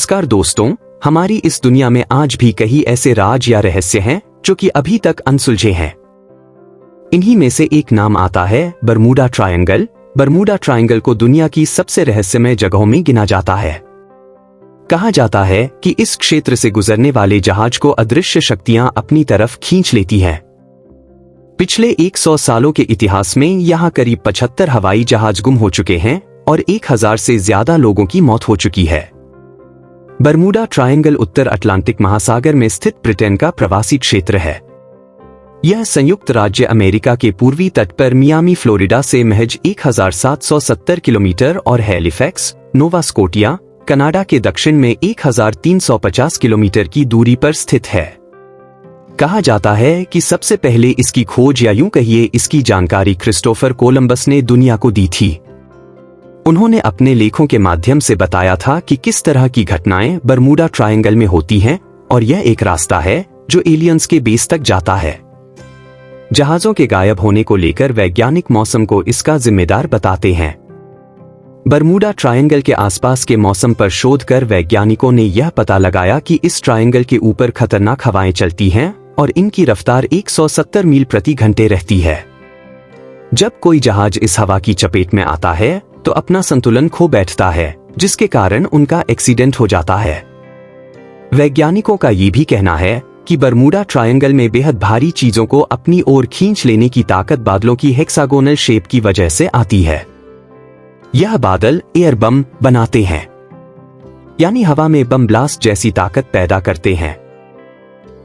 नमस्कार दोस्तों, हमारी इस दुनिया में आज भी कई ऐसे राज या रहस्य हैं जो कि अभी तक अनसुलझे हैं। इन्हीं में से एक नाम आता है बरमूडा ट्रायंगल। बरमूडा ट्रायंगल को दुनिया की सबसे रहस्यमय जगहों में गिना जाता है। कहा जाता है कि इस क्षेत्र से गुजरने वाले जहाज को अदृश्य शक्तियां अपनी तरफ खींच लेती हैं। पिछले 100 सालों के इतिहास में यहां करीब 75 हवाई जहाज गुम हो चुके हैं और 1000 से ज्यादा लोगों की मौत हो चुकी है। बरमूडा ट्रायंगल उत्तर अटलांटिक महासागर में स्थित ब्रिटेन का प्रवासी क्षेत्र है। यह संयुक्त राज्य अमेरिका के पूर्वी तट पर मियामी, फ्लोरिडा से महज 1770 किलोमीटर और हैलिफैक्स, नोवा स्कोटिया, कनाडा के दक्षिण में 1350 किलोमीटर की दूरी पर स्थित है। कहा जाता है कि सबसे पहले इसकी खोज या यूं कहिए इसकी जानकारी क्रिस्टोफर कोलंबस ने दुनिया को दी थी। उन्होंने अपने लेखों के माध्यम से बताया था कि किस तरह की घटनाएं बरमूडा ट्रायंगल में होती हैं और यह एक रास्ता है जो एलियंस के बेस तक जाता है। जहाजों के गायब होने को लेकर वैज्ञानिक मौसम को इसका जिम्मेदार बताते हैं। बरमूडा ट्रायंगल के आसपास के मौसम पर शोध कर वैज्ञानिकों ने यह पता लगाया कि इस ट्रायंगल के ऊपर खतरनाक हवाएं चलती हैं और इनकी रफ्तार 170 मील प्रति घंटे रहती है। जब कोई जहाज इस हवा की चपेट में आता है तो अपना संतुलन खो बैठता है, जिसके कारण उनका एक्सीडेंट हो जाता है। वैज्ञानिकों का ये भी कहना है कि बरमूडा ट्रायंगल में बेहद भारी चीजों को अपनी ओर खींच लेने की ताकत बादलों की हेक्सागोनल शेप की वजह से आती है। यह बादल एयर बम बनाते हैं, यानी हवा में बम ब्लास्ट जैसी ताकत पैदा करते हैं।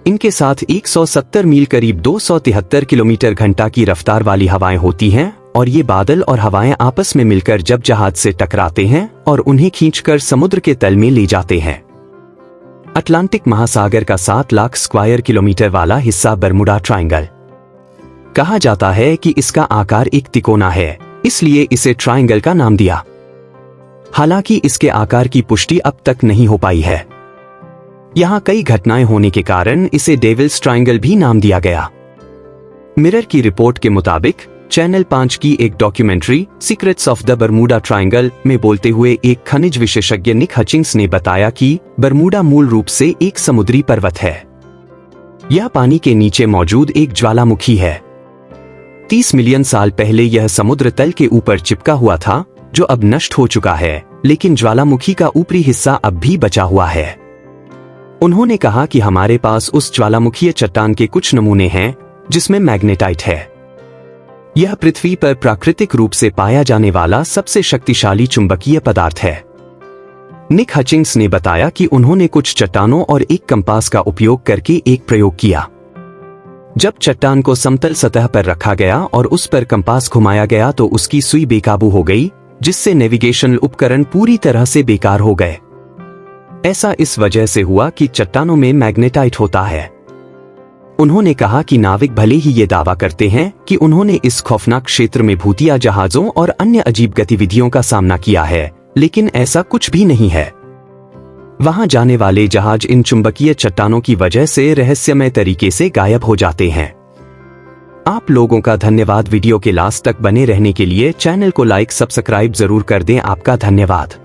इनके साथ 170 मील करीब 273 किलोमीटर घंटा की रफ्तार वाली हवाएं होती हैं और ये बादल और हवाएं आपस में मिलकर जब जहाज से टकराते हैं और उन्हें खींचकर समुद्र के तल में ले जाते हैं। अटलांटिक महासागर का 7 लाख स्क्वायर किलोमीटर वाला हिस्सा बरमूडा ट्रायंगल। कहा जाता है कि इसका आकार एक तिकोना है, इसलिए इसे ट्रायंगल का नाम दिया। हालांकि इसके आकार की पुष्टि अब तक नहीं हो पाई है। यहां कई घटनाएं होने के कारण इसे डेविल्स ट्रायंगल भी नाम दिया गया। मिरर की रिपोर्ट के मुताबिक चैनल 5 की एक documentary secrets of the Bermuda triangle में बोलते हुए एक खनिज विशेषज्ञ निक हचिंग्स ने बताया कि बरमूडा मूल रूप से एक समुद्री पर्वत है। यह पानी के नीचे मौजूद एक ज्वालामुखी है। 30 मिलियन साल पहले यह समुद्र तल के ऊपर चिपका हुआ था, जो अब नष्ट हो चुका है, लेकिन ज्वालामुखी का ऊपरी हिस्सा अब भी बचा हुआ है। उन्होंने कहा कि हमारे पास उस ज्वालामुखीय चट्टान के कुछ नमूने हैं जिसमें मैग्नेटाइट है। यह पृथ्वी पर प्राकृतिक रूप से पाया जाने वाला सबसे शक्तिशाली चुंबकीय पदार्थ है। निक हचिंग्स ने बताया कि उन्होंने कुछ चट्टानों और एक कंपास का उपयोग करके एक प्रयोग किया। जब चट्टान को समतल सतह पर रखा गया और उस पर कंपास घुमाया गया तो उसकी सुई बेकाबू हो गई, जिससे नेविगेशनल उपकरण पूरी तरह से बेकार हो गए। ऐसा इस वजह से हुआ कि चट्टानों में मैग्नेटाइट होता है। उन्होंने कहा कि नाविक भले ही ये दावा करते हैं कि उन्होंने इस खौफनाक क्षेत्र में भूतिया जहाजों और अन्य अजीब गतिविधियों का सामना किया है, लेकिन ऐसा कुछ भी नहीं है। वहां जाने वाले जहाज इन चुंबकीय चट्टानों की वजह से रहस्यमय तरीके से गायब हो जाते हैं। आप लोगों का धन्यवाद। वीडियो के लास्ट तक बने रहने के लिए चैनल को लाइक सब्सक्राइब जरूर कर दें। आपका धन्यवाद।